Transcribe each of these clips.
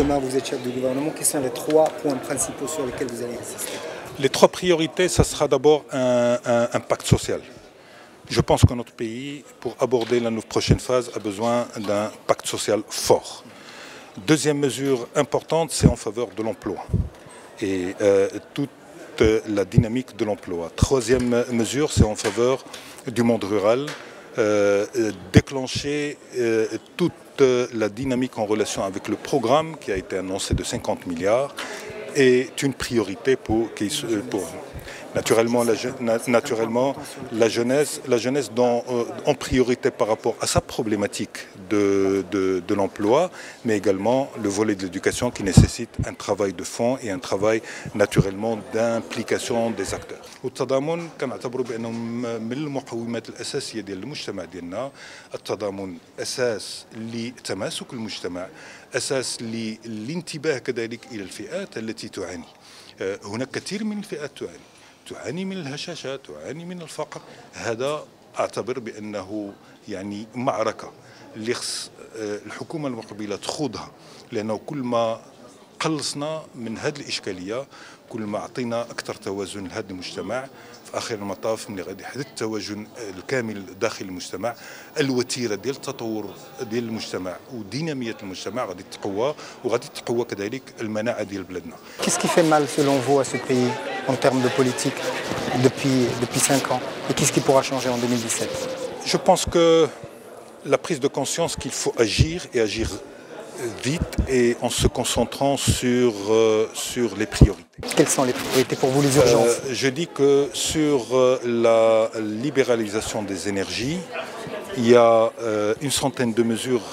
demain vous êtes chef du gouvernement, quels sont les 3 points principaux sur lesquels vous allez insister? Les 3 priorités, ça sera d'abord un pacte social. Je pense que notre pays, pour aborder la prochaine phase, a besoin d'un pacte social fort. Deuxième mesure importante, c'est en faveur de l'emploi et toute la dynamique de l'emploi. Troisième mesure, c'est en faveur du monde rural, déclencher toute la dynamique en relation avec le programme qui a été annoncé de 50 milliards est une priorité pour naturellement la jeunesse en priorité par rapport à sa problématique de l'emploi, mais également le volet de l'éducation qui nécessite un travail de fond et un travail naturellement d'implication des acteurs. والتضامن كنعتبروا بانه من المقومات الاساسيه ديال المجتمع ديالنا. التضامن اساس لتماسك المجتمع، اساس للانتباه كذلك الى الفئات التي تعاني. هناك كثير من الفئات تعاني من الهشاشة، تعاني من الفقر. هذا أعتبر بأنه يعني معركة اللي خص الحكومة المقبلة تخوضها، لأنه كل ما قلصنا من هذه الإشكالية كل ما أعطينا أكثر توازن لهذا المجتمع. في آخر المطاف ملي غادي يحدث التوازن الكامل داخل المجتمع، الوتيرة ديال التطور ديال المجتمع ودينامية المجتمع غادي تقوى، وغادي تقوى كذلك المناعة ديال بلادنا. Qu'est-ce qui fait mal selon vous à ce pays en termes de politique depuis 5 ans? Et qu'est-ce qui pourra changer en 2017? Je pense que la prise de conscience qu'il faut agir et agir vite et en se concentrant sur les priorités. Quelles sont les priorités pour vous, les urgences? Je dis que sur la libéralisation des énergies, il y a une centaine de mesures,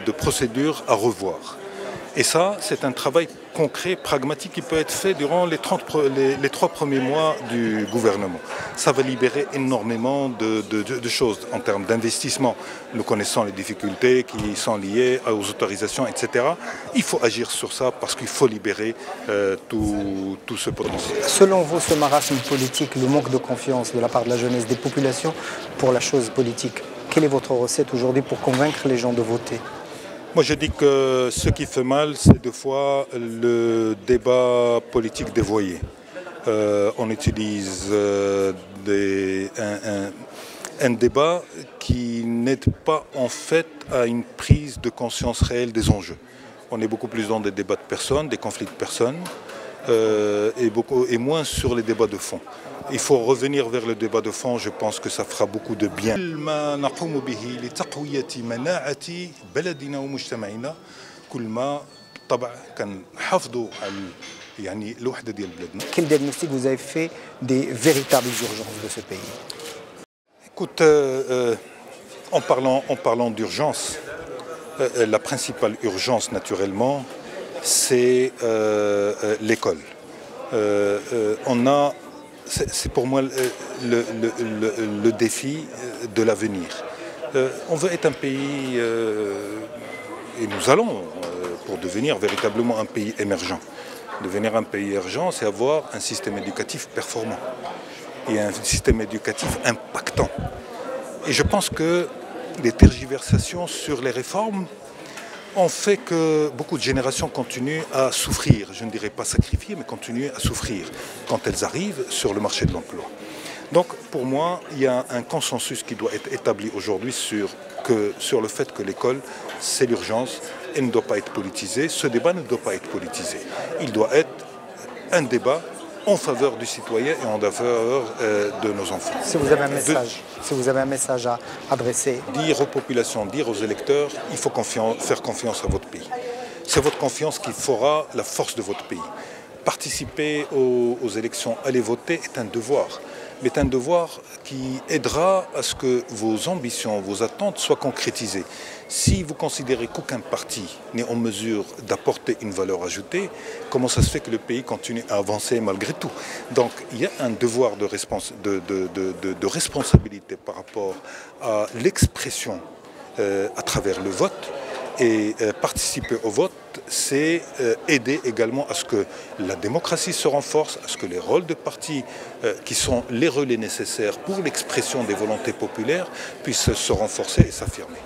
de procédures à revoir. Et ça, c'est un travail concret, pragmatique qui peut être fait durant les 3 premiers mois du gouvernement. Ça va libérer énormément de choses en termes d'investissement. Nous connaissons les difficultés qui sont liées aux autorisations, etc. Il faut agir sur ça parce qu'il faut libérer tout ce potentiel. Selon vous, ce marasme politique, le manque de confiance de la part de la jeunesse, des populations pour la chose politique, quelle est votre recette aujourd'hui pour convaincre les gens de voter? Moi je dis que ce qui fait mal, c'est des fois le débat politique dévoyé. On utilise un débat qui n'aide pas en fait à une prise de conscience réelle des enjeux. On est beaucoup plus dans des débats de personnes, des conflits de personnes, et moins sur les débats de fond. Il faut revenir vers le débat de fond, je pense que ça fera beaucoup de bien. ما نقوم به لتقوية مناعة بلدنا ومجتمعنا كل ما بالطبع كنحافظوا على يعني الوحدة ديال بلادنا. Quel diagnostic vous avez fait des véritables urgences de ce pays? Écoute, en parlant d'urgence, la principale urgence naturellement, c'est l'école. C'est pour moi le défi de l'avenir. On veut être un pays, et nous allons, pour devenir véritablement un pays émergent. Devenir un pays émergent, c'est avoir un système éducatif performant et un système éducatif impactant. Et je pense que les tergiversations sur les réformes ont fait que beaucoup de générations continuent à souffrir, je ne dirais pas sacrifier, mais continuent à souffrir quand elles arrivent sur le marché de l'emploi. Donc pour moi, il y a un consensus qui doit être établi aujourd'hui sur le fait que l'école, c'est l'urgence et ne doit pas être politisée. Ce débat ne doit pas être politisé. Il doit être un débat en faveur du citoyen et en faveur de nos enfants. Si vous avez un message à adresser. Dire aux populations, dire aux électeurs, il faut faire confiance à votre pays. C'est votre confiance qui fera la force de votre pays. Participer aux élections, aller voter est un devoir. Mais un devoir qui aidera à ce que vos ambitions, vos attentes soient concrétisées. Si vous considérez qu'aucun parti n'est en mesure d'apporter une valeur ajoutée, comment ça se fait que le pays continue à avancer malgré tout? Donc il y a un devoir de responsabilité par rapport à l'expression à travers le vote. Et participer au vote, c'est aider également à ce que la démocratie se renforce, à ce que les rôles de partis qui sont les relais nécessaires pour l'expression des volontés populaires puissent se renforcer et s'affirmer.